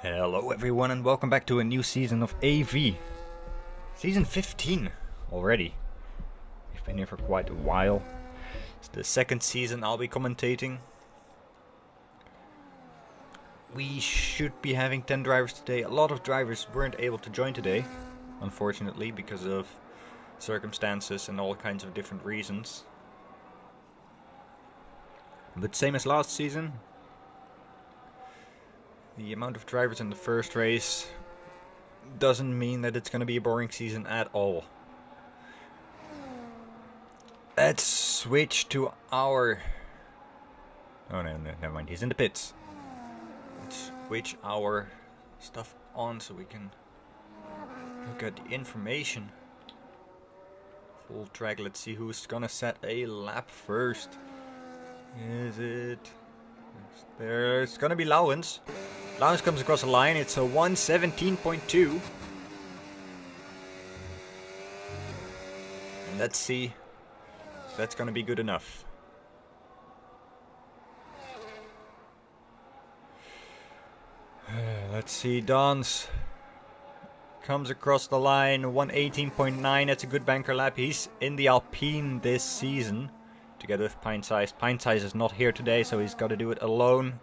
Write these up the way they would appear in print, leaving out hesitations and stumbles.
Hello everyone and welcome back to a new season of AV. Season 15 already. We've been here for quite a while. It's the second season I'll be commentating. We should be having 10 drivers today. A lot of drivers weren't able to join today, unfortunately, because of circumstances and all kinds of different reasons. But same as last season, the amount of drivers in the first race doesn't mean that it's going to be a boring season at all. Let's switch to our... Oh no, never mind, he's in the pits. Let's switch our stuff on so we can look at the information. Full track, let's see who's gonna set a lap first. Is it... There's gonna be Lowens. Lowens comes across the line, it's a 1:17.2. And let's see if that's gonna be good enough. Let's see, Dons comes across the line, 1:18.9, that's a good banker lap. He's in the Alpine this season, together with Pine Size. Pine Size is not here today, so he's got to do it alone,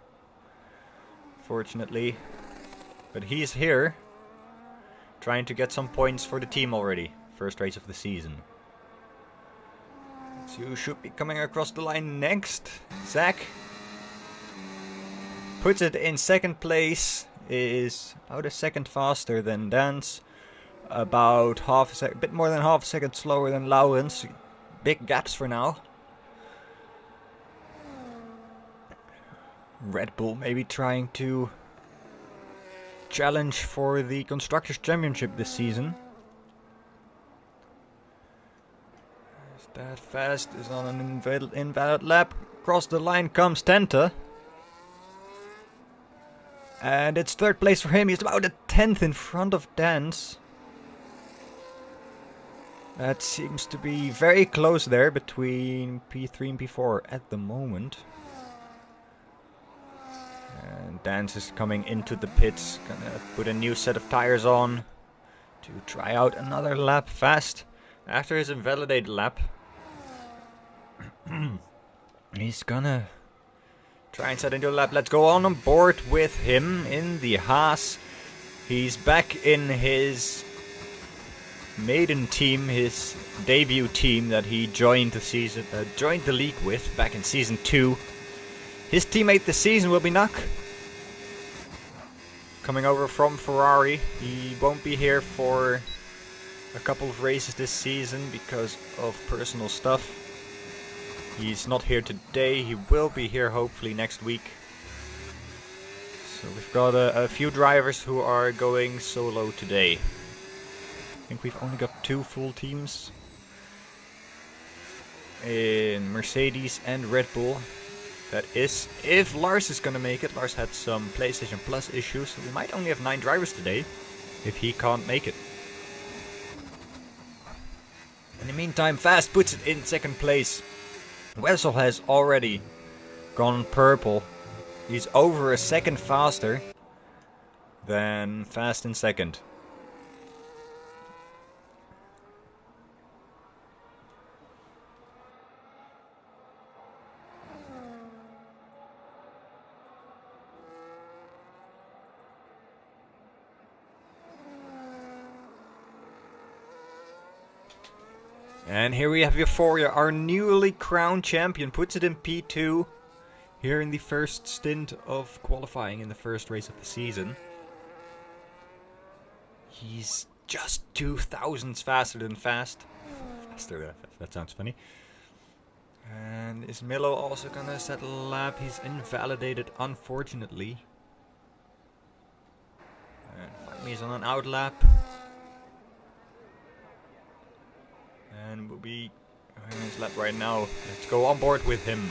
fortunately. But he's here, trying to get some points for the team already. First race of the season. So you should be coming across the line next. Zach puts it in second place, is about a second faster than Dance, about half a second, bit more than half a second slower than Lowens. Big gaps for now. Red Bull maybe trying to challenge for the Constructors' Championship this season. Is that fast? Is on an invalid lap. Across the line comes Tenta. And it's third place for him. He's about a 10th in front of Dance. That seems to be very close there between P3 and P4 at the moment. And Dance is coming into the pits. Gonna put a new set of tires on to try out another lap fast. After his invalidated lap, he's gonna try and set into a lap. Let's go on board with him in the Haas. He's back in his maiden team, his debut team that he joined the league with back in season 2. His teammate this season will be Nuck, coming over from Ferrari. He won't be here for a couple of races this season because of personal stuff. He's not here today. He will be here hopefully next week. So we've got a few drivers who are going solo today. I think we've only got 2 full teams in Mercedes and Red Bull. That is, if Lars is gonna make it. Lars had some PlayStation Plus issues, so we might only have 9 drivers today if he can't make it. In the meantime, Fast puts it in second place. Wessel has already gone purple. He's over a second faster than Fast in second. And here we have Euphoria, our newly crowned champion, puts it in P2 here in the first stint of qualifying in the first race of the season. He's just 2 thousandths faster than Fast. Faster, that sounds funny. And is Milo also gonna set a lap? He's invalidated, unfortunately. And Fight Me is on an out lap. And we'll be in his lap right now. Let's go on board with him.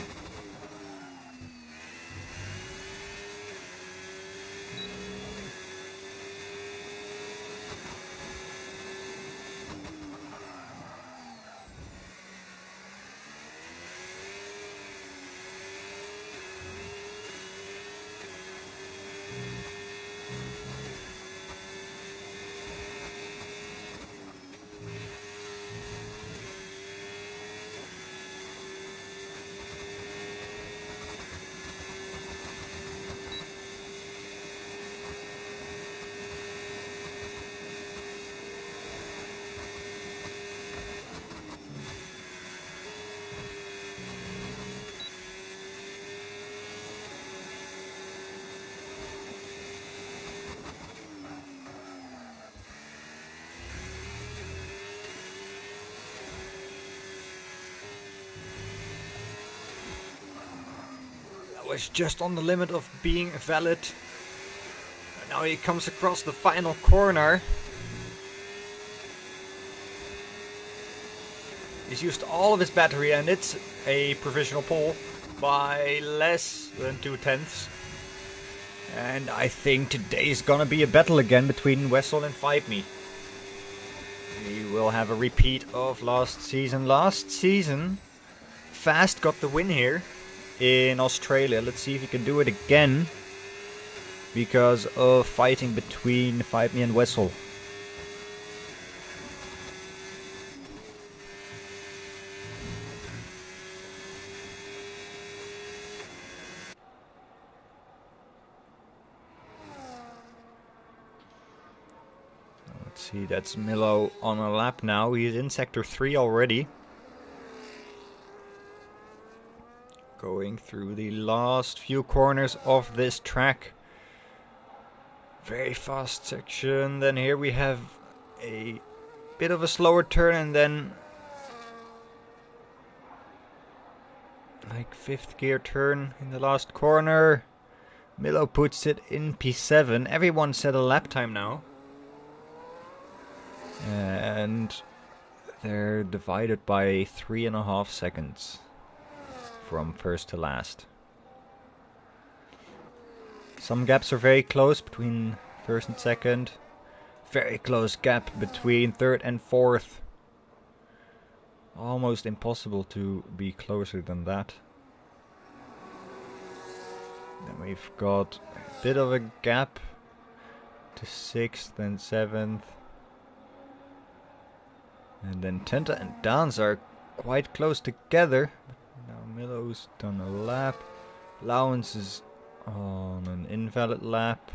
was just on the limit of being valid. And now he comes across the final corner. He's used all of his battery and it's a provisional pole by less than 2/10. And I think today's gonna be a battle again between Wessel and Fight Me. We will have a repeat of last season. Last season, Fast got the win here in Australia. Let's see if he can do it again because of fighting between Fight Me and Wessel. See, that's Milo on a lap now. He's in sector 3 already. Going through the last few corners of this track. Very fast section. Then here we have a bit of a slower turn and then like 5th gear turn in the last corner. Milo puts it in P7. Everyone set a lap time now. And they're divided by 3.5 seconds from first to last. Some gaps are very close between first and second. Very close gap between third and fourth. Almost impossible to be closer than that. Then we've got a bit of a gap to 6th and 7th. And then Tenta and Dans are quite close together. Now Milo's done a lap. Lawrence is on an invalid lap.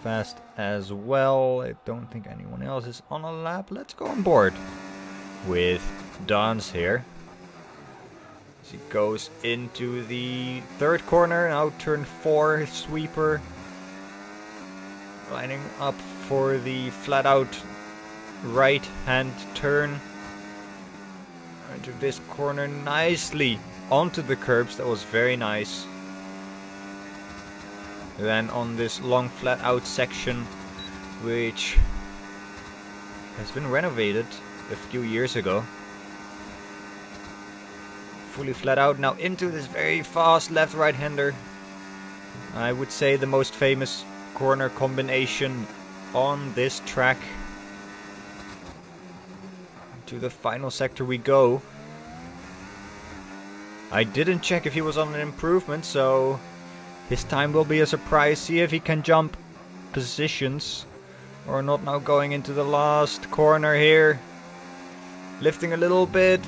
Fast as well. I don't think anyone else is on a lap. Let's go on board with Dans here. As he goes into the 3rd corner. Now turn 4 sweeper. Lining up for the flat out right hand turn into this corner nicely onto the curbs. That was very nice. Then on this long flat out section, which has been renovated a few years ago, fully flat out now into this very fast left right hander. I would say the most famous corner combination on this track. To the final sector we go. I didn't check if he was on an improvement, so his time will be a surprise. See if he can jump positions or not. Now going into the last corner here. Lifting a little bit.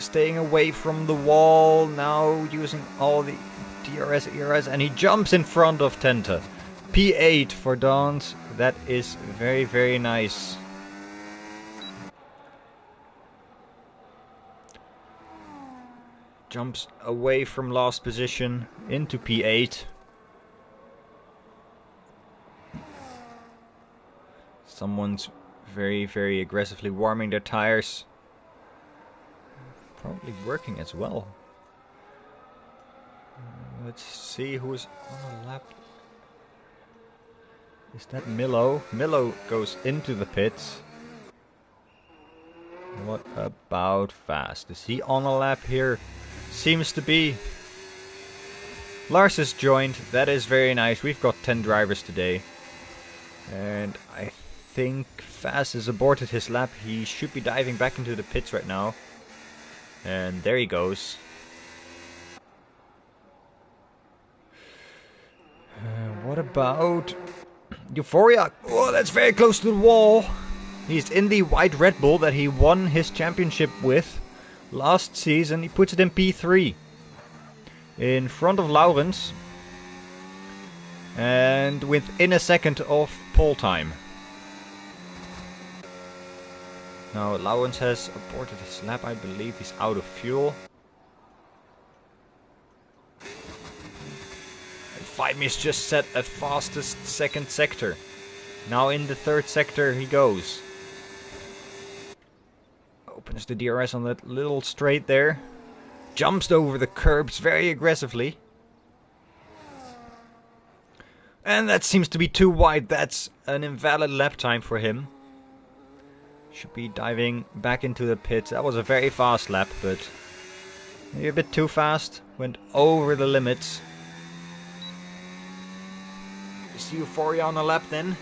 Staying away from the wall. Now using all the DRS, ERS, and he jumps in front of Tenta. P8 for Dans. That is very, very nice. Jumps away from last position into P8. Someone's very, very aggressively warming their tires. Probably working as well. Let's see who's on a lap. Is that Milo? Milo goes into the pits. What about Fast? Is he on a lap here? Seems to be. Lars has joined. That is very nice. We've got 10 drivers today. And I think Fast has aborted his lap. He should be diving back into the pits right now. And there he goes. What about Euphoria? Oh, that's very close to the wall. He's in the white Red Bull that he won his championship with last season. He puts it in P3 in front of Laurens and within a second of pole time. Now Laurens has aborted his lap. I believe he's out of fuel. And Fight Me's just set a fastest 2nd sector. Now in the 3rd sector he goes. Opens the DRS on that little straight there. jumps over the curbs very aggressively. And that seems to be too wide. That's an invalid lap time for him. Should be diving back into the pits. That was a very fast lap, but maybe a bit too fast. Went over the limits. Is Euphoria on a lap then?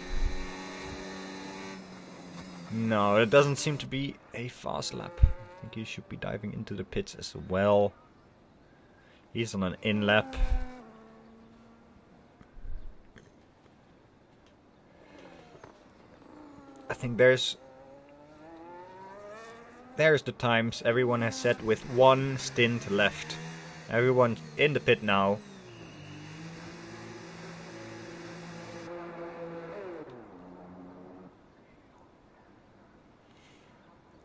No, it doesn't seem to be a fast lap. I think he should be diving into the pits as well. He's on an in lap. I think there's the times everyone has set with one stint left. Everyone in the pit now.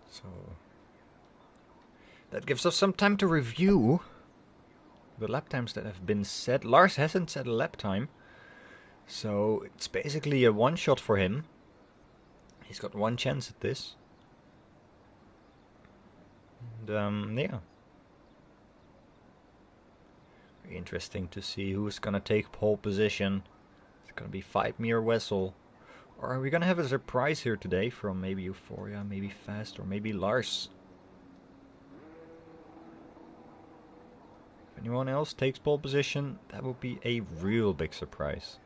So that gives us some time to review the lap times that have been set. Lars hasn't set a lap time, so it's basically a one-shot for him. He's got one chance at this. And yeah. Very interesting to see who's gonna take pole position. It's gonna be Faitmir Wessel. Or are we gonna have a surprise here today from maybe Euphoria, maybe Fast, or maybe Lars? If anyone else takes pole position, that would be a real big surprise.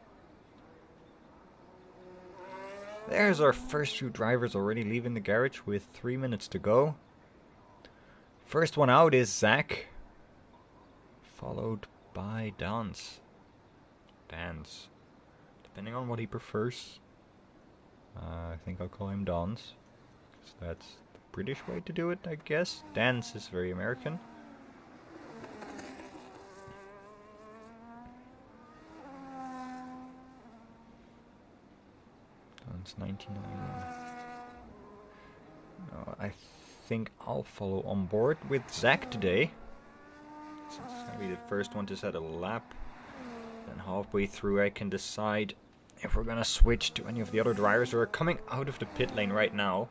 There's our first few drivers already leaving the garage with 3 minutes to go. First one out is Zach, followed by Dance, depending on what he prefers. I think I'll call him Dance, because that's the British way to do it, I guess. Dance is very American. Dance 1991. No, I think I'll follow on board with Zach today. So it's gonna be the first one to set a lap. Then halfway through I can decide if we're gonna switch to any of the other drivers who are coming out of the pit lane right now.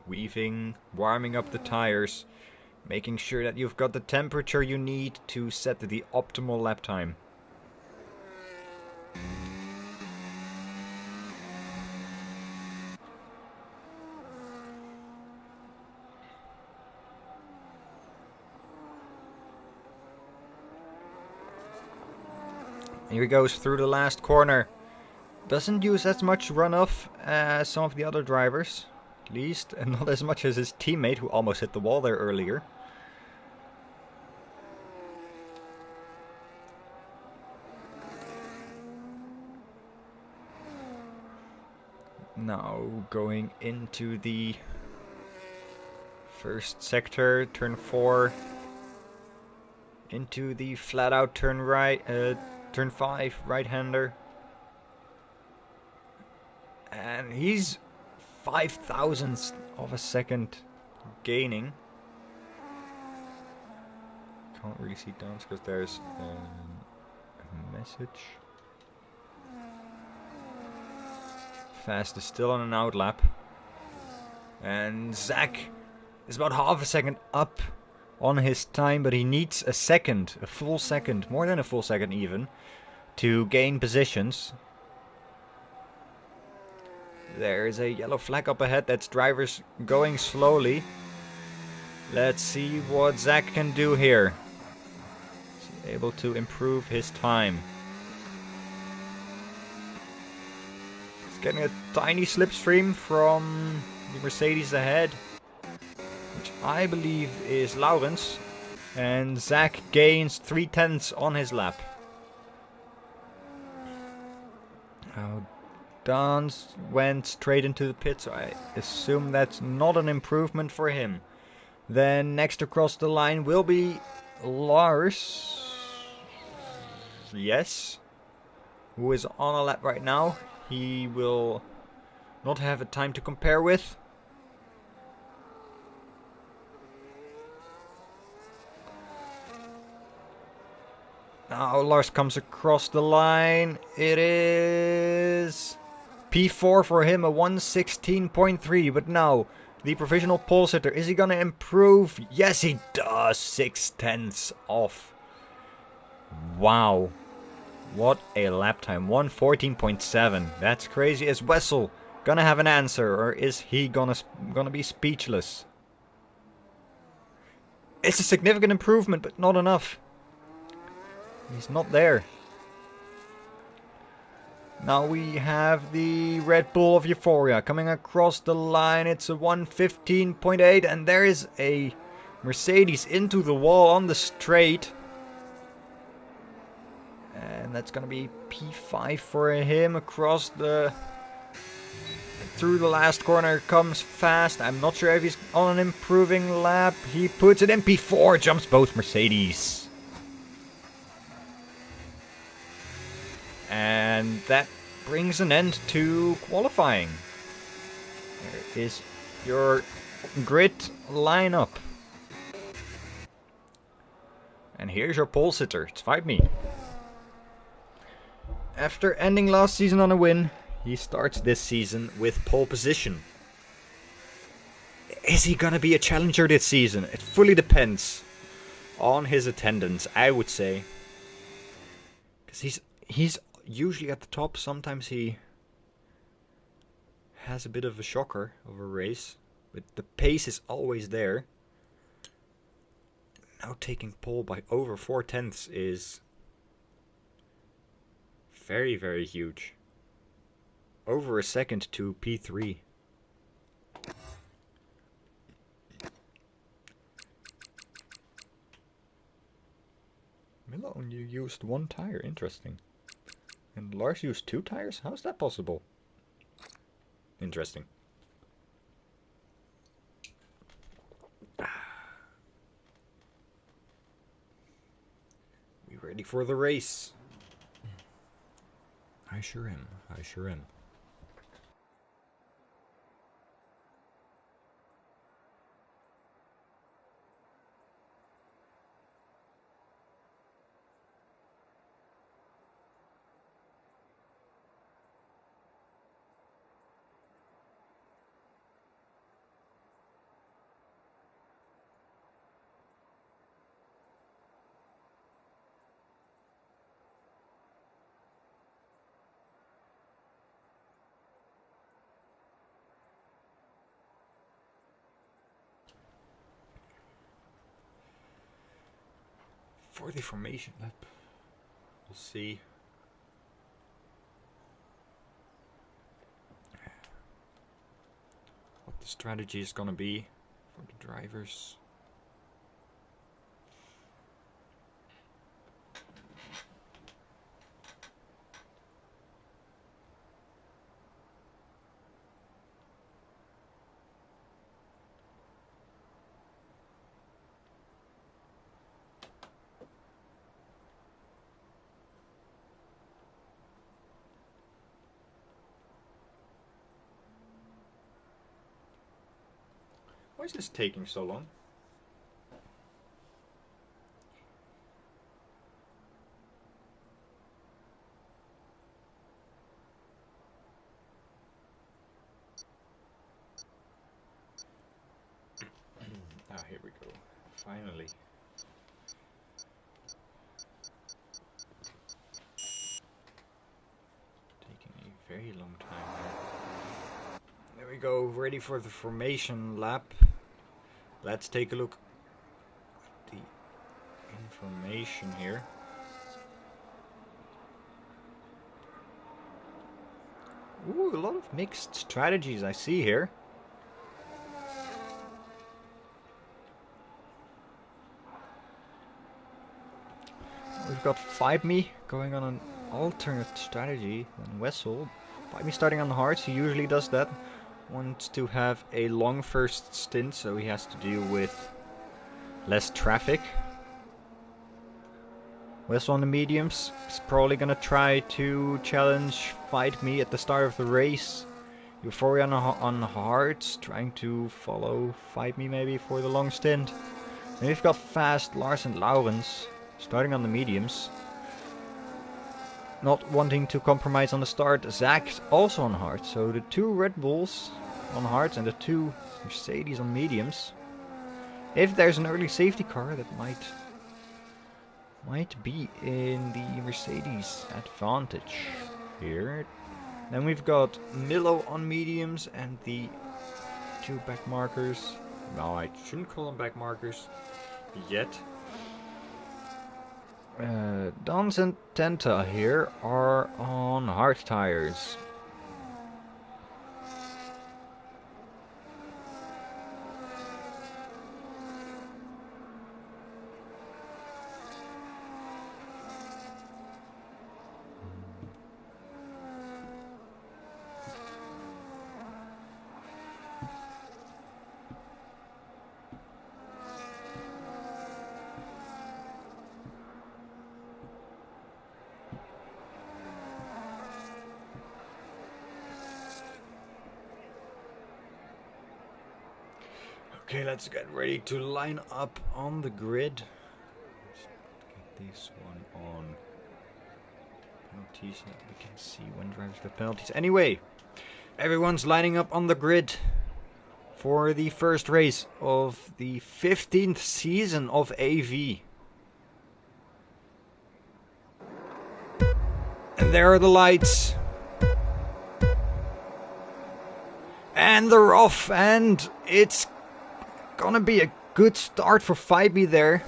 Weaving, warming up the tires, making sure that you've got the temperature you need to set the optimal lap time. Here he goes through the last corner. Doesn't use as much runoff as some of the other drivers. At least, and not as much as his teammate who almost hit the wall there earlier. Now going into the first sector, turn 4. Into the flat out turn right, turn 5, right-hander. And he's 0.005 of a second gaining. Can't really see Dance because there's a message. Fast is still on an outlap. And Zach is about half a second up on his time, but he needs a second, a full second, more than a full second even, to gain positions. There's a yellow flag up ahead. That's drivers going slowly. Let's see what Zach can do here. Is he able to improve his time? He's getting a tiny slipstream from the Mercedes ahead, which I believe is Laurens. And Zach gains 0.3 on his lap. Now Dance went straight into the pit, so I assume that's not an improvement for him. Then next across the line will be Lars. Yes. Who is on a lap right now. He will not have a time to compare with. Now Lars comes across the line. It is P4 for him, a 116.3. But now, the provisional pole sitter, is he gonna improve? Yes, he does. 6/10 off. Wow. What a lap time. 114.7. That's crazy. Is Wessel gonna have an answer, or is he gonna be speechless? It's a significant improvement, but not enough. He's not there. Now we have the Red Bull of Euphoria coming across the line. It's a 115.8, and there is a Mercedes into the wall on the straight. And that's gonna be P5 for him across the... Through the last corner, comes fast. I'm not sure if he's on an improving lap. He puts it in P4, jumps both Mercedes. And that brings an end to qualifying. There is your grid lineup. And here's your pole sitter. It's Fight Me. After ending last season on a win, he starts this season with pole position. Is he gonna be a challenger this season? It fully depends on his attendance, I would say. Because he's usually at the top. Sometimes he has a bit of a shocker of a race, but the pace is always there. Now taking pole by over 4/10 is very, very huge. Over a second to P3. Malone, you used one tire. Interesting. And Lars used 2 tires? How's that possible? Interesting. We ready for the race? I sure am. I sure am. For the formation lap, we'll see. What the strategy is gonna be for the drivers. Why is this taking so long? Here we go. Finally. Taking a very long time here. There we go, ready for the formation lap. Let's take a look at the information here. Ooh, a lot of mixed strategies I see here. We've got Fight Me going on an alternate strategy than Wessel. Fight Me starting on the hards, he usually does that. Wants to have a long first stint, so he has to deal with less traffic. Wessel on the mediums is probably gonna try to challenge Fight Me at the start of the race. Euphoria on hards, trying to follow Fight Me maybe for the long stint. And we've got fast Lars and Laurens starting on the mediums. not wanting to compromise on the start. Zach's also on hard. So the 2 Red Bulls on hards and the 2 Mercedes on mediums. If there's an early safety car, that might be in the Mercedes advantage here. Then we've got Milo on mediums and the 2 back markers. No, I shouldn't call them back markers yet. Dans and Tenta here are on hard tires. Okay, let's get ready to line up on the grid. Let's get this one on penalties so that we can see when drivers get penalties. Anyway, everyone's lining up on the grid for the first race of the 15th season of AV. And there are the lights. And they're off, and it's gonna be a good start for 5B there.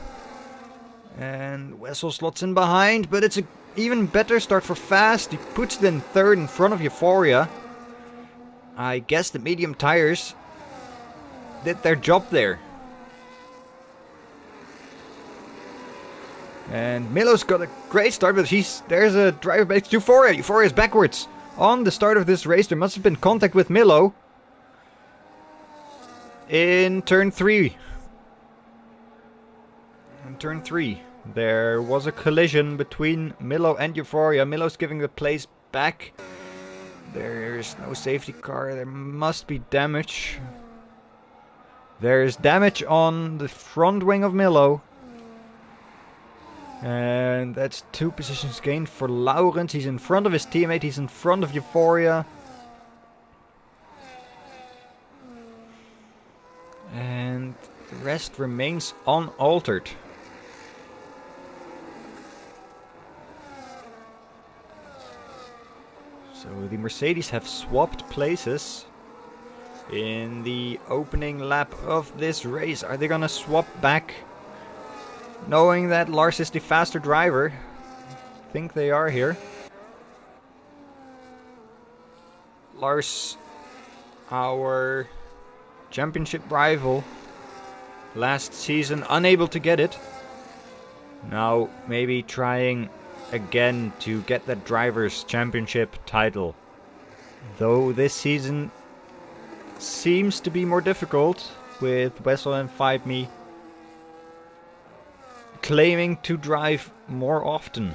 And Wessel slots in behind, but it's an even better start for Fast. He puts it in third in front of Euphoria. I guess the medium tires did their job there. And Milo's got a great start, but there's a driver back to Euphoria. Euphoria is backwards. On the start of this race, there must have been contact with Milo. In turn 3. In turn 3, there was a collision between Milo and Euphoria. Milo's giving the place back. There's no safety car. There must be damage. There's damage on the front wing of Milo. And that's 2 positions gained for Laurens. He's in front of his teammate. He's in front of Euphoria. And the rest remains unaltered. So the Mercedes have swapped places in the opening lap of this race. Are they gonna swap back, knowing that Lars is the faster driver? I think they are here. Lars, our championship rival last season, unable to get it. Now maybe trying again to get that driver's championship title. Though this season seems to be more difficult, with Wessel and 5Me claiming to drive more often.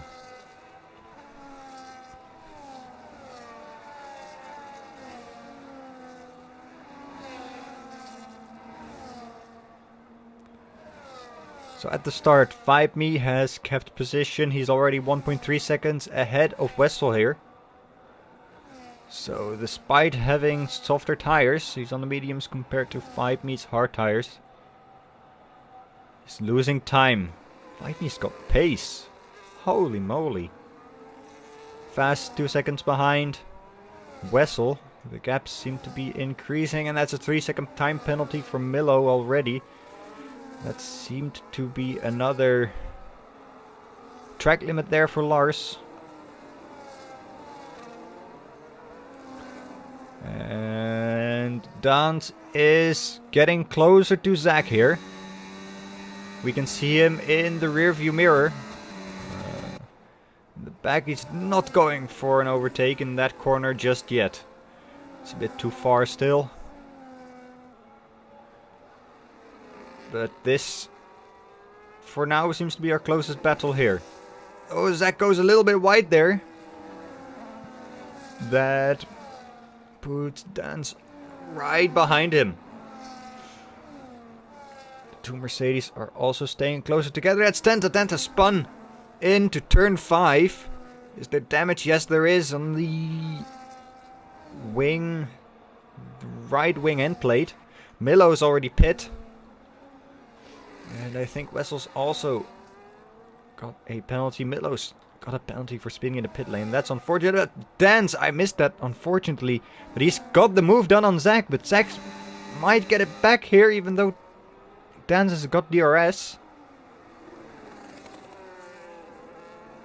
So at the start, 5Me has kept position. He's already 1.3 seconds ahead of Wessel here. So despite having softer tires, he's on the mediums compared to 5Me's hard tires. He's losing time. 5Me's got pace. Holy moly. Fast 2 seconds behind Wessel. The gaps seem to be increasing, and that's a 3-second time penalty for Milo already. That seemed to be another track limit there for Lars. And Dans is getting closer to Zach here. We can see him in the rear view mirror. In the back, he's not going for an overtake in that corner just yet. It's a bit too far still. But this, for now, seems to be our closest battle here. Oh, Zach goes a little bit wide there. That puts Dans right behind him. The 2 Mercedes are also staying closer together. That's Tenta. Tenta spun into turn 5. Is there damage? Yes, there is on the wing, the right wing end plate. Millo's already pit. And I think Wessels also got a penalty. Millo's got a penalty for spinning in the pit lane. That's unfortunate. Dance, I missed that, unfortunately. But he's got the move done on Zach. But Zach might get it back here, even though Dance has got DRS.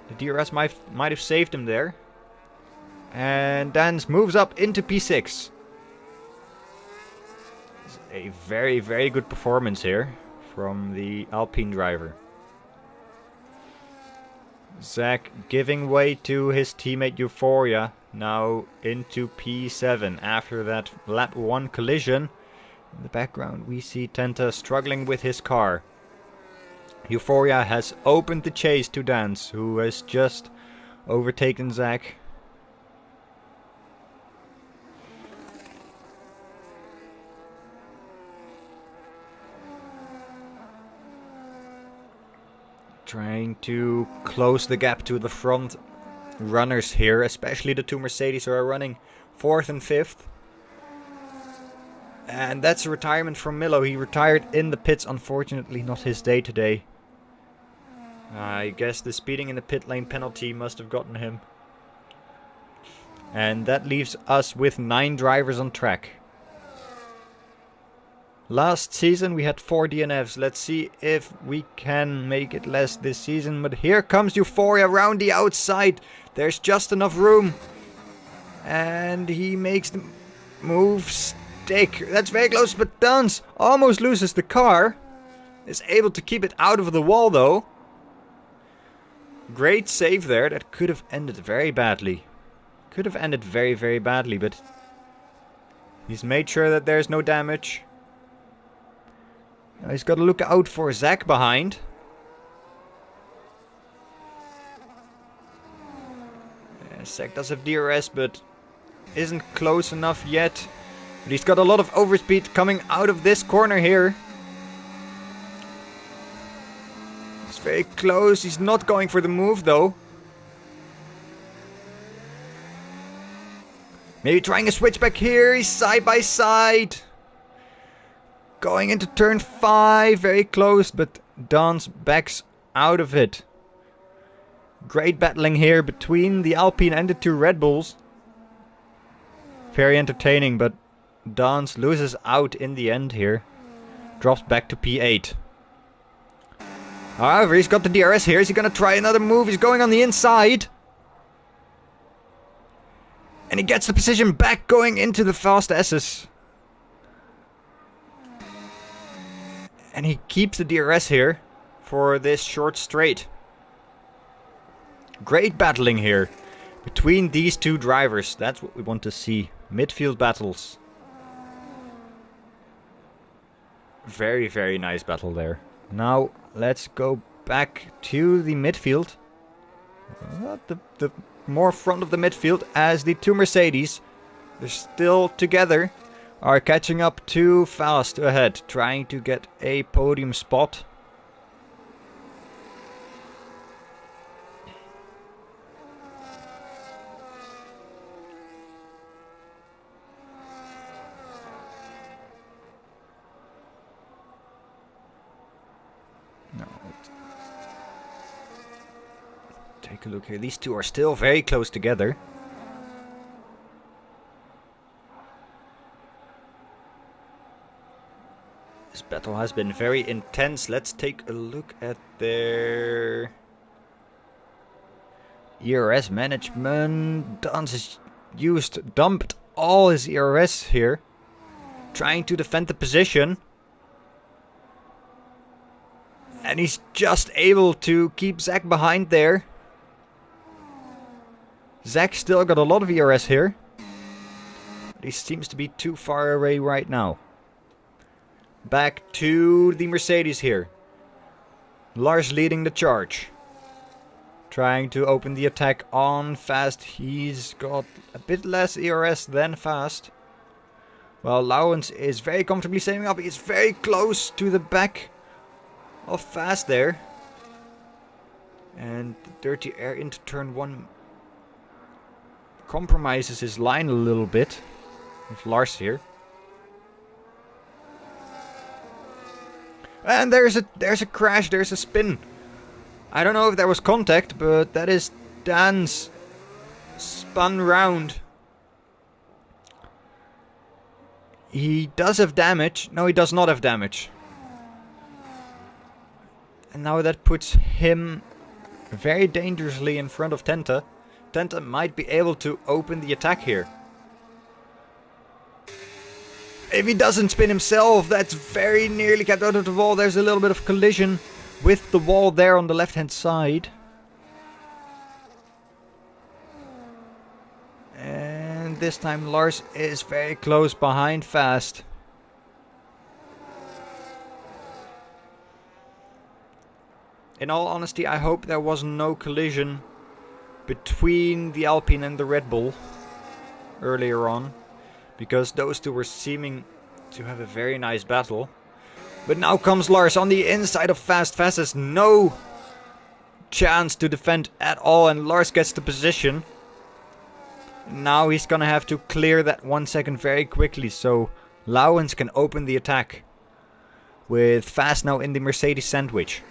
The DRS might have saved him there. And Dance moves up into P6. It's a very, very good performance here from the Alpine driver. Zach giving way to his teammate Euphoria, now into P7 after that lap 1 collision. In the background we see Tenta struggling with his car. Euphoria has opened the chase to Dance, who has just overtaken Zach. Trying to close the gap to the front runners here, especially the two Mercedes who are running 4th and 5th. And that's a retirement from Millo. He retired in the pits, unfortunately not his day today. I guess the speeding in the pit lane penalty must have gotten him. And that leaves us with 9 drivers on track. Last season we had 4 DNFs. Let's see if we can make it less this season. But here comes Euphoria around the outside. There's just enough room. And he makes the move stick. That's very close, but Dance almost loses the car. Is able to keep it out of the wall though. Great save there. That could have ended very badly. Could have ended very, very badly, but he's made sure that there's no damage. Now he's got to look out for Zach behind. Zach does have DRS, but isn't close enough yet. But he's got a lot of overspeed coming out of this corner here. It's very close. He's not going for the move though. Maybe trying a switchback here. He's side by side. Going into turn 5, very close, but Dance backs out of it. Great battling here between the Alpine and the 2 Red Bulls. Very entertaining, but Dance loses out in the end here. Drops back to P8. However, he's got the DRS here. Is he going to try another move? He's going on the inside. And he gets the position back going into the fast S's. And he keeps the DRS here for this short straight. Great battling here between these 2 drivers. That's what we want to see. Midfield battles. Very, very nice battle there. Now let's go back to the midfield. The more front of the midfield as the 2 Mercedes. They're still together. Are catching up too fast ahead, trying to get a podium spot. No. Take a look here. These 2 are still very close together. This battle has been very intense. Let's take a look at their ERS management. Dance has dumped all his ERS here. Trying to defend the position. And he's just able to keep Zach behind there. Zach still got a lot of ERS here. But he seems to be too far away right now. Back to the Mercedes here. Lars leading the charge. Trying to open the attack on Fast. He's got a bit less ERS than Fast. Well, Lawrence is very comfortably saving up. He's very close to the back of Fast there. And the dirty air into turn 1 compromises his line a little bit with Lars here. And there's a crash, there's a spin. I don't know if that was contact, but that is Dan's spun round. He does have damage. No, he does not have damage. And now that puts him very dangerously in front of Tenta. Tenta might be able to open the attack here. If he doesn't spin himself, that's very nearly kept out of the wall. There's a little bit of collision with the wall there on the left hand side. And this time Lars is very close behind Fast. In all honesty, I hope there was no collision between the Alpine and the Red Bull earlier on, because those two were seeming to have a very nice battle. But now comes Lars on the inside of Fast. Fast has no chance to defend at all, and Lars gets the position. Now he's gonna have to clear that 1 second very quickly, so Laurens can open the attack with Fast now in the Mercedes sandwich.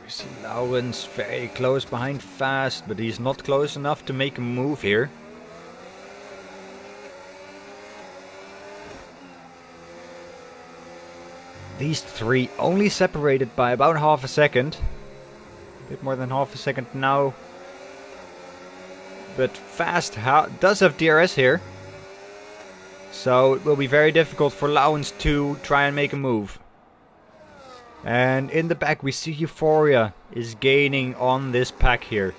We see Laurens very close behind Fast, but he's not close enough to make a move here. These three only separated by about half a second. A bit more than half a second now. But Fast does have DRS here. So it will be very difficult for Laurens to try and make a move. And in the back we see Euphoria is gaining on this pack here.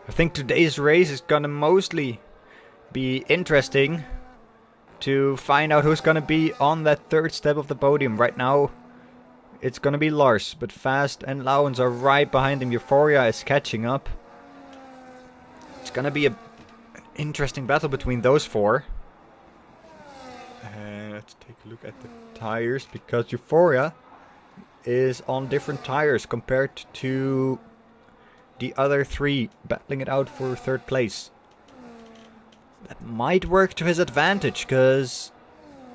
I think today's race is gonna mostly be interesting to find out who's gonna be on that third step of the podium. Right now it's gonna be Lars, but Fast and Laurens are right behind him. Euphoria is catching up. It's gonna be an interesting battle between those four. Let's take a look at the tires, because Euphoria is on different tires compared to the other three battling it out for third place. That might work to his advantage, because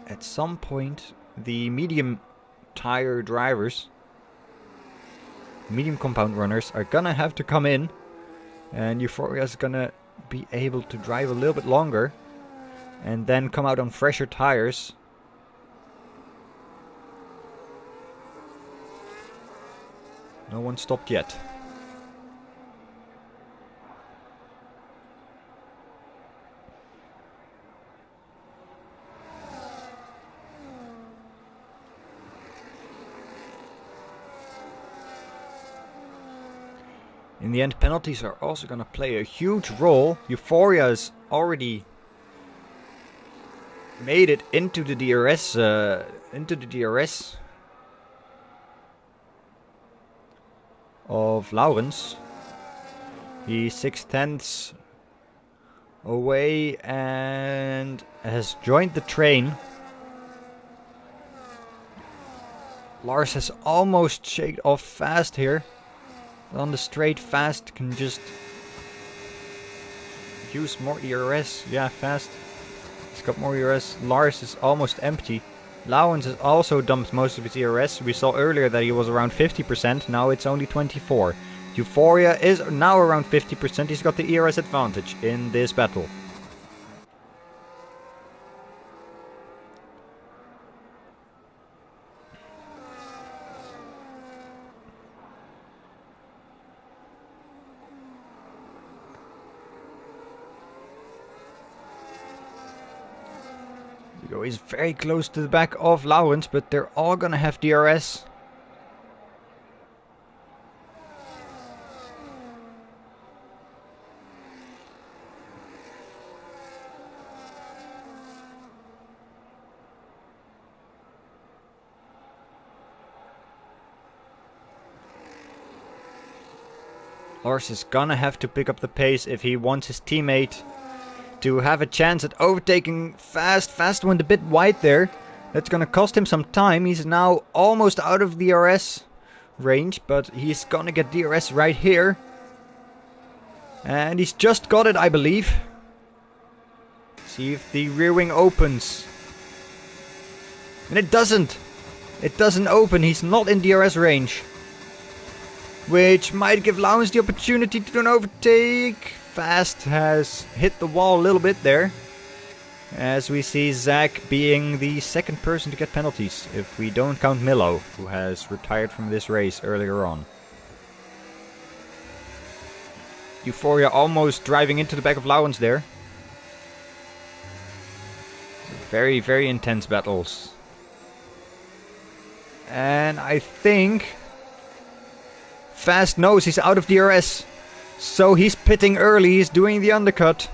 at some point the medium tire drivers, medium compound runners, are gonna have to come in, and Euphoria is gonna be able to drive a little bit longer and then come out on fresher tires. No one stopped yet. In the end, penalties are also going to play a huge role. Euphoria has already made it into the DRS, of Laurens. He's 6/10 away and has joined the train. Lars has almost shaked off Fast here. On the straight, Fast can just use more ERS. Yeah, Fast. He's got more ERS. Lars is almost empty. Laurens has also dumped most of his ERS. We saw earlier that he was around 50%. Now it's only 24%. Euphoria is now around 50%. He's got the ERS advantage in this battle. Hugo is very close to the back of Laurens, but they're all gonna have DRS. Lars is gonna have to pick up the pace if he wants his teammate to have a chance at overtaking Fast. Fast went a bit wide there. That's gonna cost him some time. He's now almost out of the DRS range, but he's gonna get DRS right here. And he's just got it, I believe. See if the rear wing opens. And it doesn't. It doesn't open. He's not in DRS range. Which might give Laurens the opportunity to do an overtake. Fast has hit the wall a little bit there. As we see Zach being the second person to get penalties. If we don't count Milo, who has retired from this race earlier on. Euphoria almost driving into the back of Laurens there. Very, very intense battles. And I think Fast knows he's out of DRS. So he's pitting early, he's doing the undercut.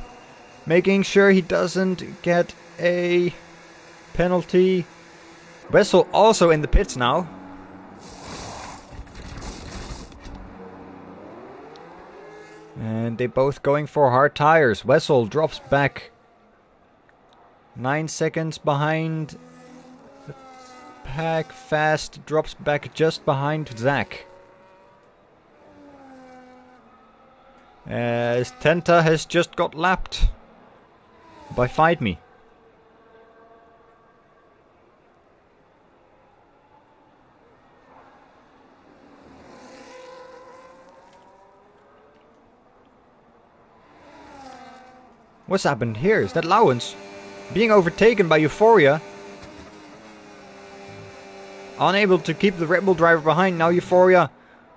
Making sure he doesn't get a penalty. Wessel also in the pits now. And they both going for hard tires. Wessel drops back 9 seconds behind the pack. Fast drops back just behind Zach. As Tenta has just got lapped by Fight Me. What's happened here? Is that Laurens being overtaken by Euphoria? Unable to keep the Red Bull driver behind. Now Euphoria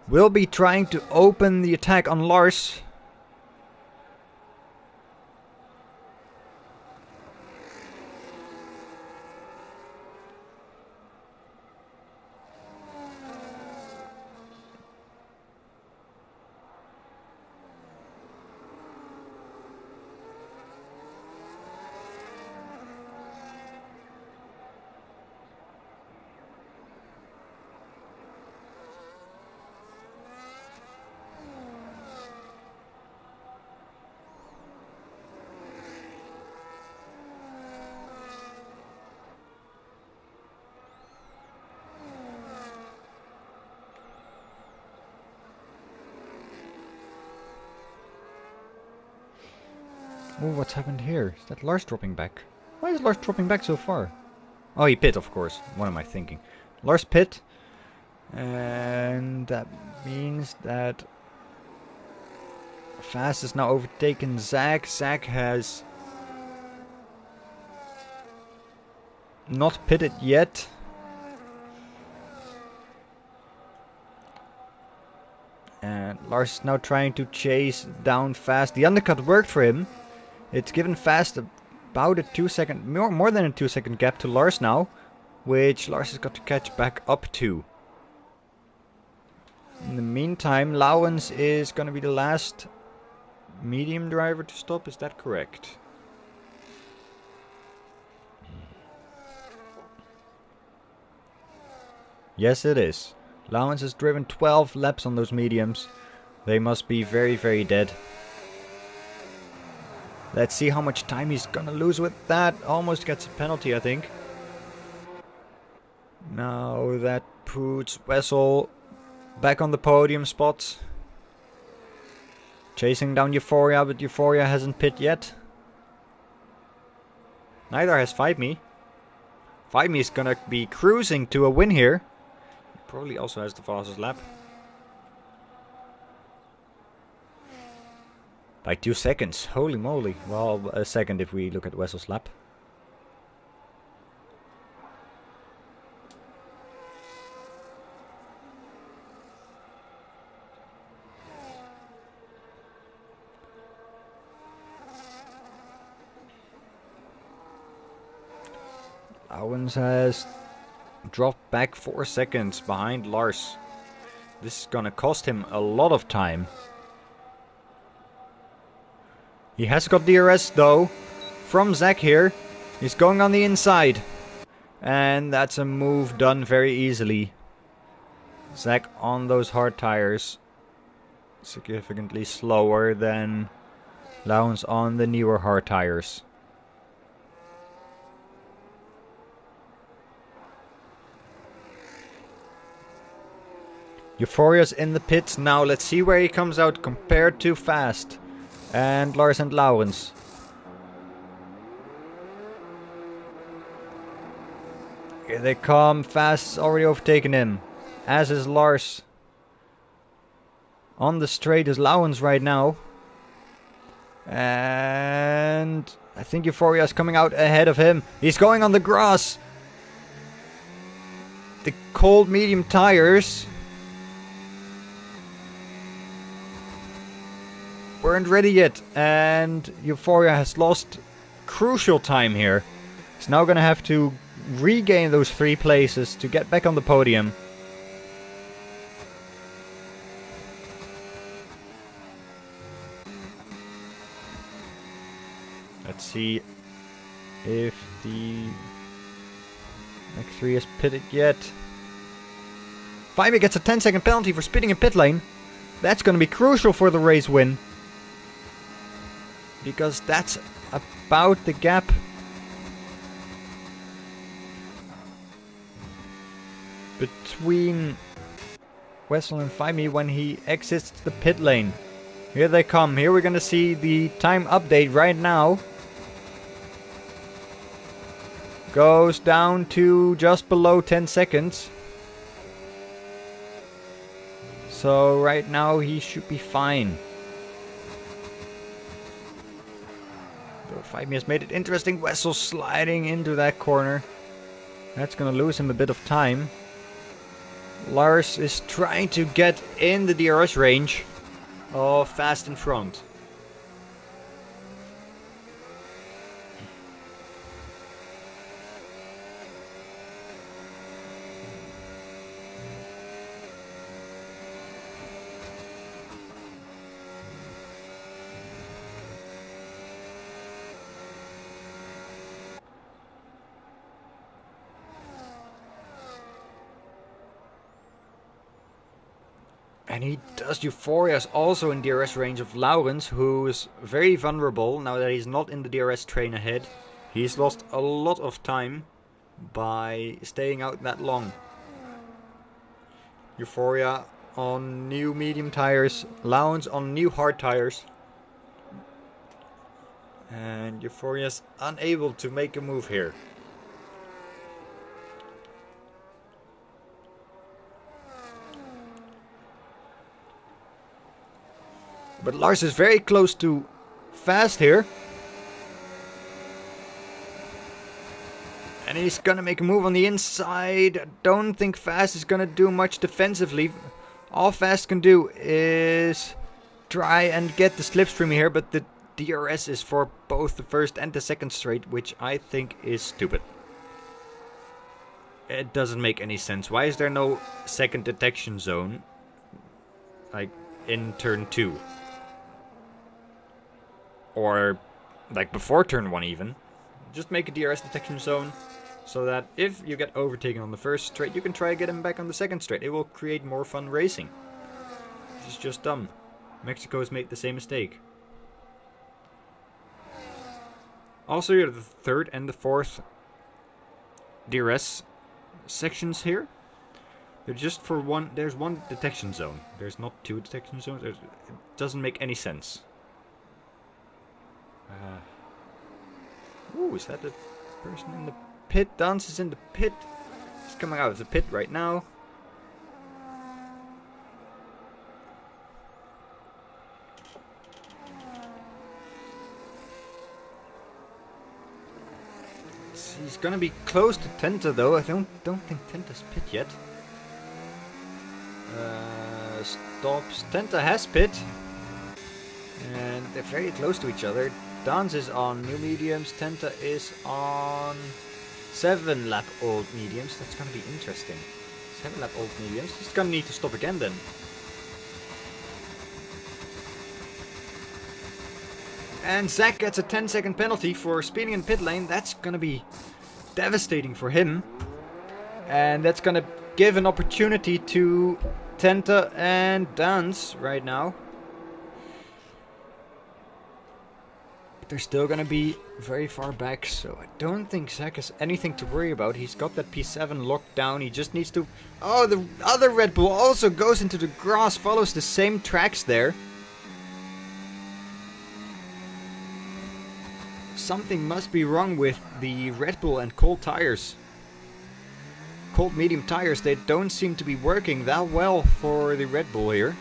will be trying to open the attack on Lars. Oh, what's happened here? Is that Lars dropping back? Why is Lars dropping back so far? Oh, he pit, of course. What am I thinking? Lars pit. And that means that Fast has now overtaken Zach. Zach has not pitted yet. And Lars is now trying to chase down Fast. The undercut worked for him. It's given Fast about a 2 second, more than a 2 second gap to Lars now, which Lars has got to catch back up to. In the meantime, Laurens is going to be the last medium driver to stop, is that correct? Yes, it is. Laurens has driven 12 laps on those mediums. They must be very, very dead. Let's see how much time he's gonna lose with that. Almost gets a penalty, I think. Now that puts Wessel back on the podium spot. Chasing down Euphoria, but Euphoria hasn't pit yet. Neither has Fight Me. Fight Me is gonna be cruising to a win here. Probably also has the fastest lap. By 2 seconds, holy moly. Well, a second if we look at Wessel's lap. Owens has dropped back 4 seconds behind Lars. This is gonna cost him a lot of time. He has got DRS though from Zach here. He's going on the inside. And that's a move done very easily. Zach on those hard tires. Significantly slower than Laurens on the newer hard tires. Euphoria's in the pits now. Let's see where he comes out compared to Fast and Lars and Laurens. Here they come. Fast's already overtaken him, as is Lars. On the straight is Laurens right now. And I think Euphoria is coming out ahead of him. He's going on the grass. The cold medium tires weren't ready yet. And Euphoria has lost crucial time here. He's now going to have to regain those 3 places to get back on the podium. Let's see if the X3 is pitted yet. Faimi gets a 10-second penalty for speeding in pit lane. That's going to be crucial for the race win, because that's about the gap between Wessel and Faimi when he exits the pit lane. Here they come. Here we're going to see the time update right now. Goes down to just below 10 seconds. So right now he should be fine. Though Faimi has made it interesting. Wessel sliding into that corner. That's going to lose him a bit of time. Lars is trying to get in the DRS range of Fast in front. And he does. Euphoria is also in DRS range of Laurens, who is very vulnerable now that he's not in the DRS train ahead. He's lost a lot of time by staying out that long. Euphoria on new medium tires, Laurens on new hard tires. And Euphoria is unable to make a move here. But Lars is very close to Fast here. And he's gonna make a move on the inside. I don't think Fast is gonna do much defensively. All Fast can do is try and get the slipstream here, but the DRS is for both the first and the second straight, which I think is stupid. It doesn't make any sense. Why is there no second detection zone, like in turn 2? Or like before turn 1 even. Just make a DRS detection zone so that if you get overtaken on the first straight, you can try to get him back on the second straight. It will create more fun racing. This is just dumb. Mexico has made the same mistake. Also, you have the third and the fourth DRS sections here. They're just for one. There's one detection zone. There's not 2 detection zones. It doesn't make any sense. Ooh, is that the person in the pit? Dance is in the pit. He's coming out of the pit right now. He's gonna be close to Tenta though. I don't think Tenta's pit yet. Stops. Tenta has pit. And they're very close to each other. Dance is on new mediums, Tenta is on 7 lap old mediums. That's gonna be interesting. 7 lap old mediums. He's gonna need to stop again then. And Zach gets a 10-second penalty for speeding in pit lane. That's gonna be devastating for him. And that's gonna give an opportunity to Tenta and Dance right now. But they're still gonna be very far back, so I don't think Zach has anything to worry about. He's got that P7 locked down. He just needs to... Oh, the other Red Bull also goes into the grass, follows the same tracks there. Something must be wrong with the Red Bull and cold tires. Cold medium tires, they don't seem to be working that well for the Red Bull here.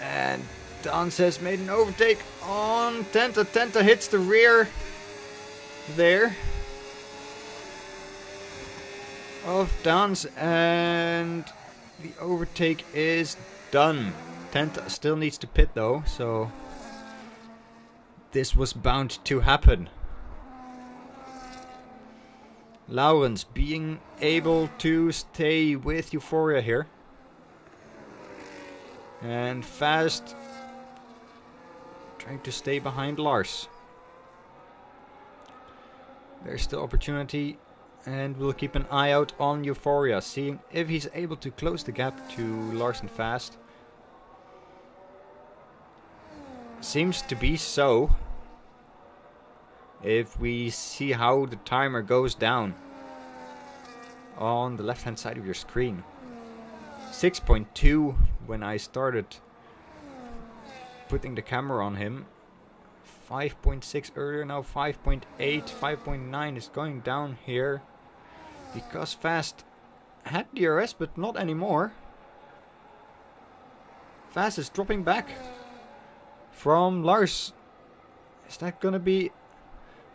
And Dance has made an overtake on Tenta. Tenta hits the rear there of Dance, and the overtake is done. Tenta still needs to pit though, so this was bound to happen. Laurens being able to stay with Euphoria here. And Fast trying to stay behind Lars. There's still opportunity, and we'll keep an eye out on Euphoria, seeing if he's able to close the gap to Lars and Fast. Seems to be so. If we see how the timer goes down on the left hand side of your screen. 6.2 when I started putting the camera on him. 5.6 earlier, now 5.8, 5.9 is going down here. Because Fast had DRS but not anymore. Fast is dropping back from Lars. Is that gonna be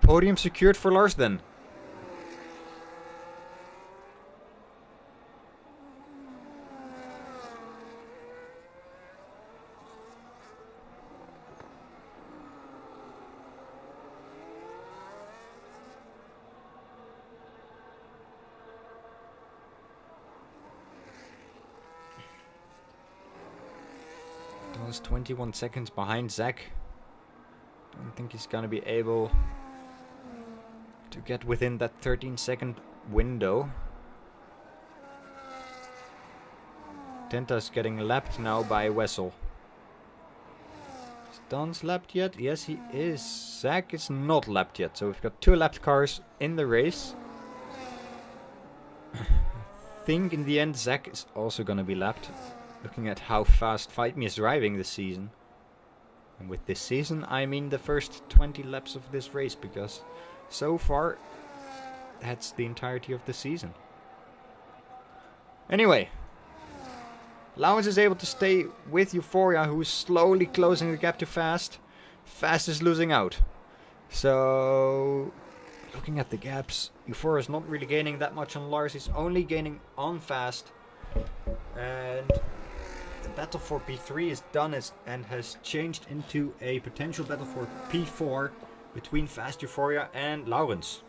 podium secured for Lars then? Don's 21 seconds behind Zach. Don't think he's gonna be able to get within that 13-second window. Tenta's getting lapped now by Wessel. Is Don's lapped yet? Yes, he is. Zach is not lapped yet, so we've got 2 lapped cars in the race. I think in the end Zach is also gonna be lapped, looking at how fast Fight Me is driving this season. And with this season, I mean the first 20 laps of this race, because so far, that's the entirety of the season. Anyway, Laurens is able to stay with Euphoria, who is slowly closing the gap to Fast. Fast is losing out. So, looking at the gaps, Euphoria is not really gaining that much on Lars. He's only gaining on Fast. And the battle for P3 is done and has changed into a potential battle for P4 between Fast, Euphoria and Laurens.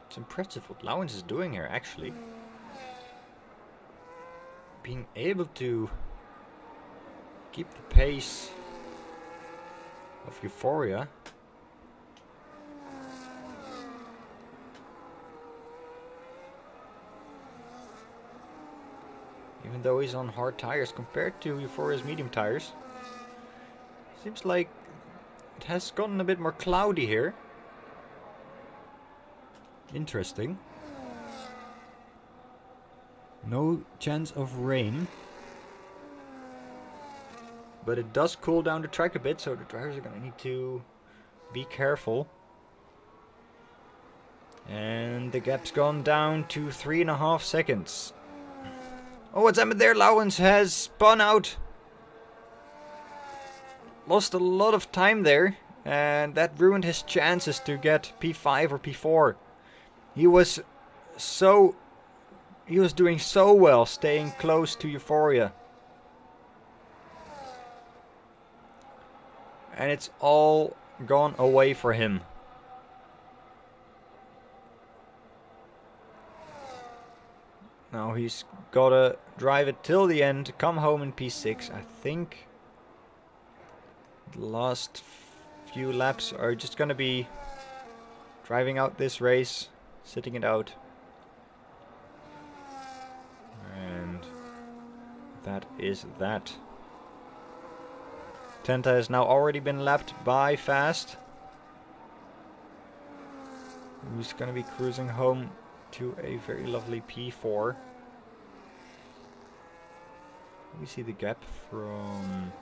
It's impressive what Laurens is doing here, actually. Being able to keep the pace of Euphoria even though he's on hard tires compared to Euphoria's medium tires. Seems like it has gotten a bit more cloudy here. Interesting. No chance of rain. But it does cool down the track a bit, so the drivers are going to need to be careful. And the gap's gone down to 3.5 seconds. Oh, what's happened there? Lowens has spun out. Lost a lot of time there. And that ruined his chances to get P5 or P4. He was doing so well staying close to Euphoria. And it's all gone away for him. Now he's gotta drive it till the end, come home in P6. I think the last few laps are just gonna be driving out this race, sitting it out. And that is that. Tenta has now already been lapped by Fast, who's gonna be cruising home to a very lovely P4. We see the gap from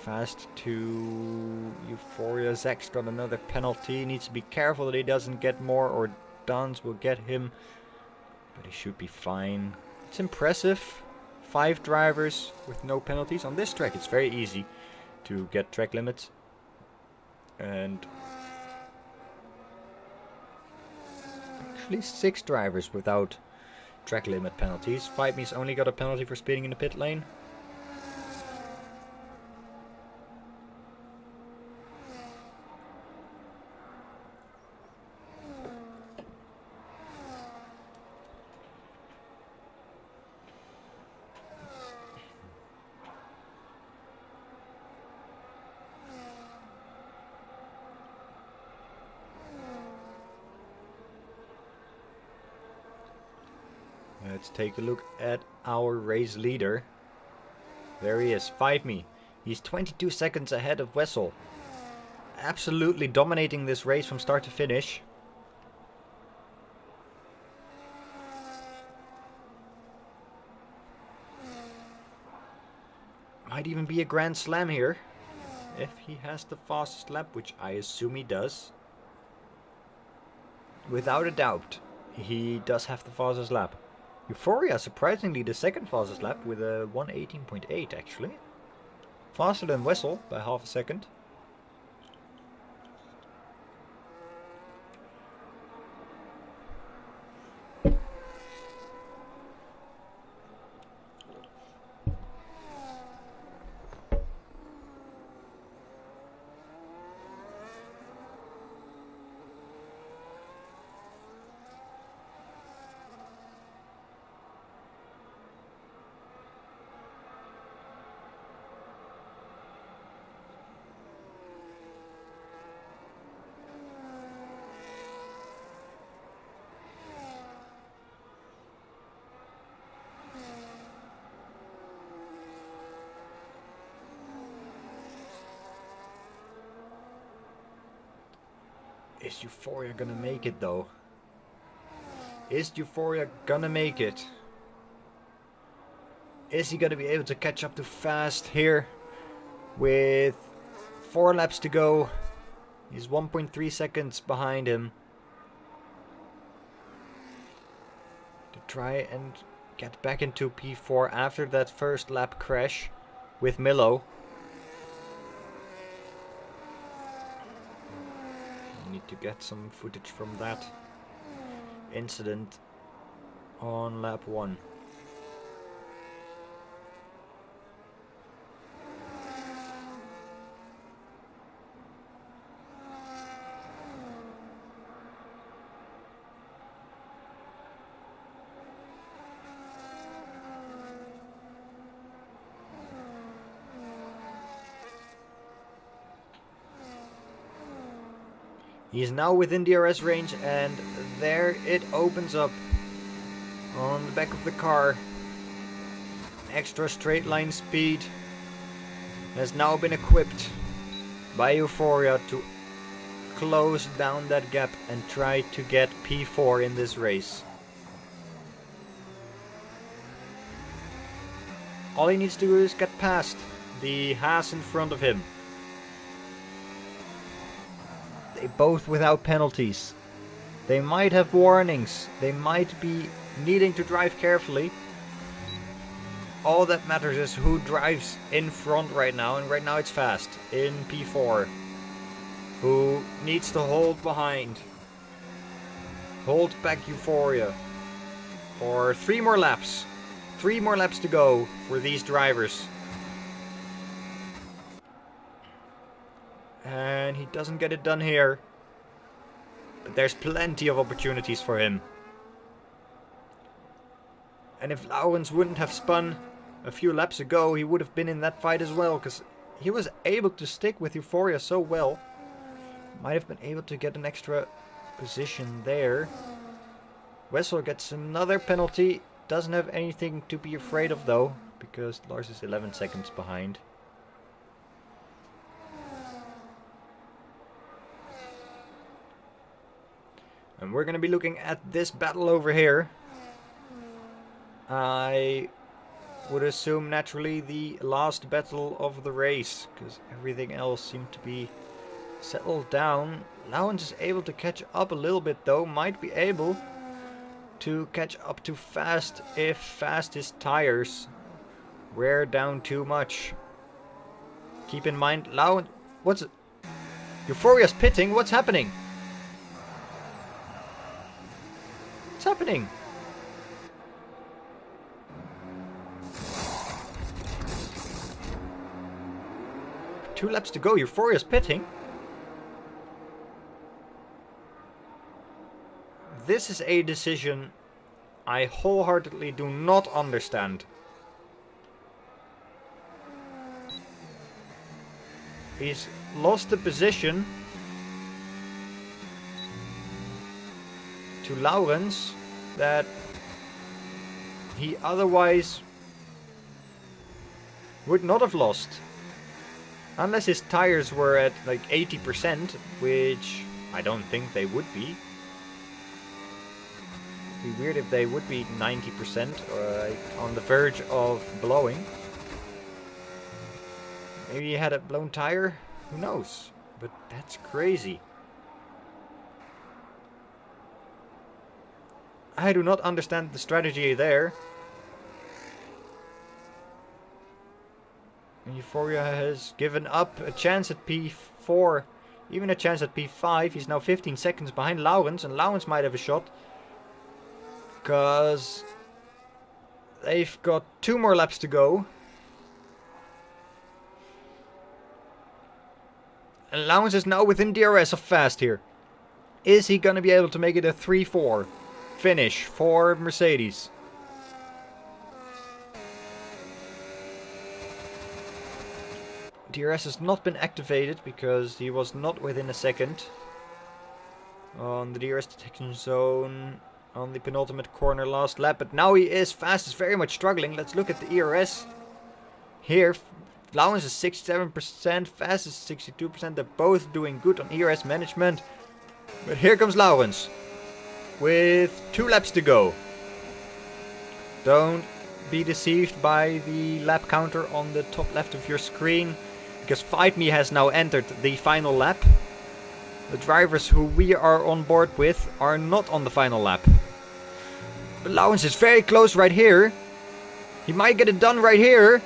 Fast to Euphoria. Zach's got another penalty. Needs to be careful that he doesn't get more, or Dans will get him. But he should be fine. It's impressive. 5 drivers with no penalties. On this track it's very easy to get track limits. And actually 6 drivers without track limit penalties. Fight Me's only got a penalty for speeding in the pit lane. Let's take a look at our race leader. There he is, Fight Me. He's 22 seconds ahead of Wessel. Absolutely dominating this race from start to finish. Might even be a grand slam here, if he has the fastest lap, which I assume he does. Without a doubt, he does have the fastest lap. Euphoria, surprisingly, the second fastest lap with a 1:18.8 actually. Faster than Wessel by half a second. Is Euphoria gonna make it though? Is Euphoria gonna make it? Is he gonna be able to catch up to Fast here? With 4 laps to go. He's 1.3 seconds behind him. To try and get back into P4 after that first lap crash with Milo. Need to get some footage from that incident on lap 1. He's now within DRS range, and there it opens up on the back of the car. Extra straight line speed has now been equipped by Euphoria to close down that gap and try to get P4 in this race. All he needs to do is get past the Haas in front of him. They both without penalties. They might have warnings. They might be needing to drive carefully. All that matters is who drives in front right now, and right now it's Fast in P4, who needs to hold behind, hold back Euphoria for 3 more laps. 3 more laps to go for these drivers. And he doesn't get it done here, but there's plenty of opportunities for him. And if Laurens wouldn't have spun a few laps ago, he would have been in that fight as well, because he was able to stick with Euphoria so well. Might have been able to get an extra position there. Wessel gets another penalty. Doesn't have anything to be afraid of though, because Lars is 11 seconds behind. And we're going to be looking at this battle over here. I would assume naturally the last battle of the race, because everything else seemed to be settled down. Laurens is able to catch up a little bit though, might be able to catch up to Fast if Fast's tires wear down too much. Keep in mind, Laurens, what's it? Euphoria's pitting, what's happening? What's happening? Two laps to go, Euphoria's pitting. This is a decision I wholeheartedly do not understand. He's lost the position to Laurens that he otherwise would not have lost. Unless his tires were at like 80%, which I don't think they would be. It'd be weird if they would be 90% or like on the verge of blowing. Maybe he had a blown tire? Who knows? But that's crazy. I do not understand the strategy there. Euphoria has given up a chance at P4, even a chance at P5. He's now 15 seconds behind Laurens, and Laurens might have a shot. Because they've got 2 more laps to go. And Laurens is now within DRS of Fast here. Is he going to be able to make it a 3-4 finish for Mercedes? DRS has not been activated because he was not within a second on the DRS detection zone on the penultimate corner last lap, but now he is. Fast is very much struggling. Let's look at the ERS here. Laurens is 67%, Fast is 62%. They're both doing good on ERS management. But here comes Laurens with 2 laps to go. Don't be deceived by the lap counter on the top left of your screen, because Fight Me has now entered the final lap. The drivers who we are on board with are not on the final lap. But Laurens is very close right here. He might get it done right here.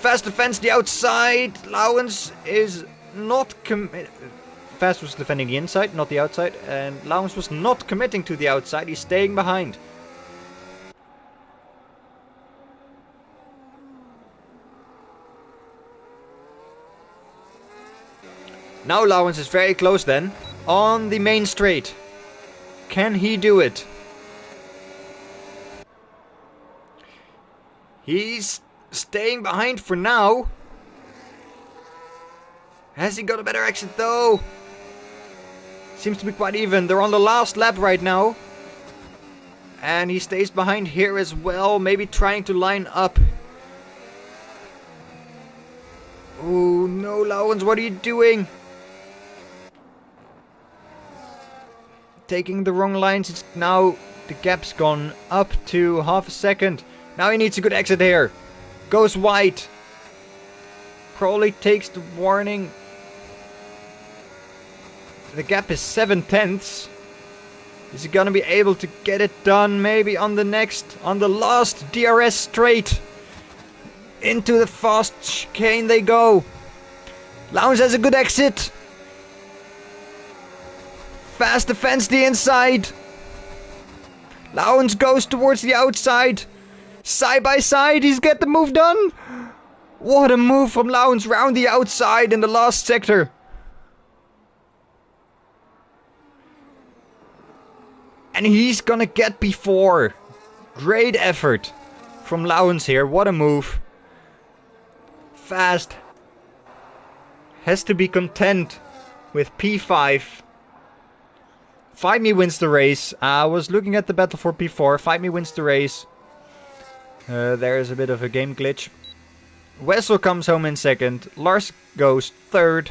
Fast defends the outside. Laurens is not Fast was defending the inside, not the outside. And Laurens was not committing to the outside. He's staying behind. Now Laurens is very close then. On the main straight. Can he do it? He's staying behind for now. Has he got a better exit though? Seems to be quite even. They're on the last lap right now. And he stays behind here as well, maybe trying to line up. Oh no, Laurens, what are you doing? Taking the wrong lines. It's now the gap's gone up to half a second. Now he needs a good exit here. Goes wide. Crowley takes the warning. The gap is 7/10. Is he gonna be able to get it done? Maybe on the last DRS straight. Into the fast chicane they go. Laurens has a good exit. Fast defends the inside. Laurens goes towards the outside. Side by side, he's get the move done. What a move from Laurens round the outside in the last sector. And he's gonna get before. Great effort from Laurens here. What a move. Fast. Has to be content with P5. Fight Me wins the race. I was looking at the battle for P4. Fight Me wins the race. There is a bit of a game glitch. Wessel comes home in second. Lars goes third.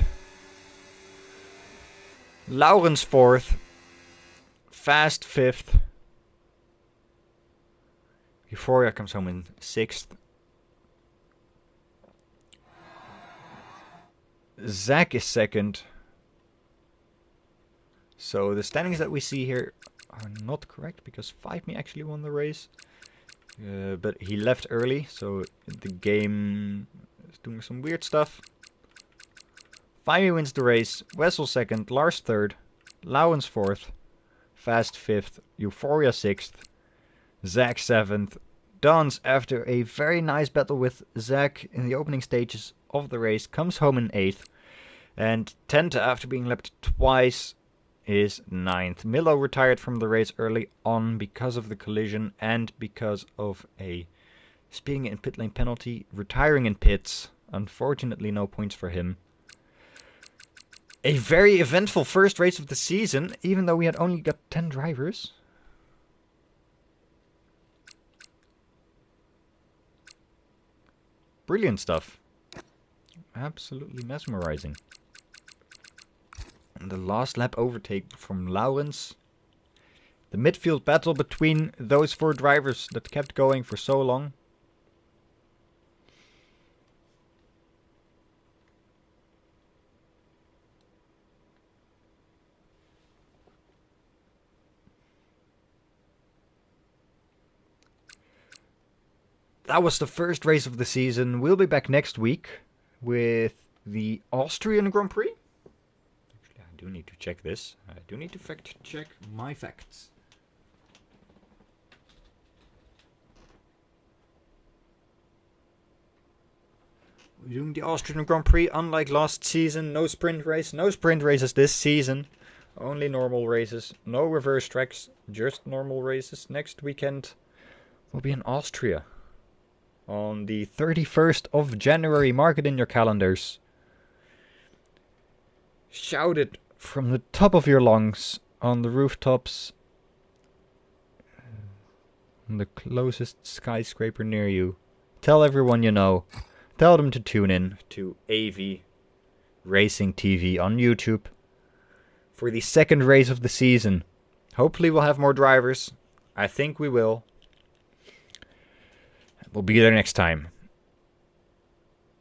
Laurens fourth. Fast fifth. Euphoria comes home in sixth. Zach is second. So the standings that we see here are not correct because Fight Me actually won the race. But he left early, so the game is doing some weird stuff. Fight Me wins the race. Wessel second. Lars third. Laurens fourth. Fast fifth. Euphoria sixth. Zach seventh. Dance, after a very nice battle with Zach in the opening stages of the race, comes home in eighth. And Tenta, after being lapped twice, is ninth. Milo retired from the race early on because of the collision and because of a speeding in pit lane penalty, retiring in pits. Unfortunately, no points for him. A very eventful first race of the season, even though we had only got 10 drivers. Brilliant stuff. Absolutely mesmerizing. And the last lap overtake from Laurens. The midfield battle between those four drivers that kept going for so long. That was the first race of the season. We'll be back next week with the Austrian Grand Prix. Actually, I do need to check this. I do need to fact check my facts. We're doing the Austrian Grand Prix. Unlike last season, no sprint race. No sprint races this season. Only normal races. No reverse tracks. Just normal races. Next weekend will be in Austria. On the 31st of January, mark it in your calendars. Shout it from the top of your lungs on the rooftops, on the closest skyscraper near you. Tell everyone you know. Tell them to tune in to AV Racing TV on YouTube for the second race of the season. Hopefully we'll have more drivers. I think we will. We'll be there next time.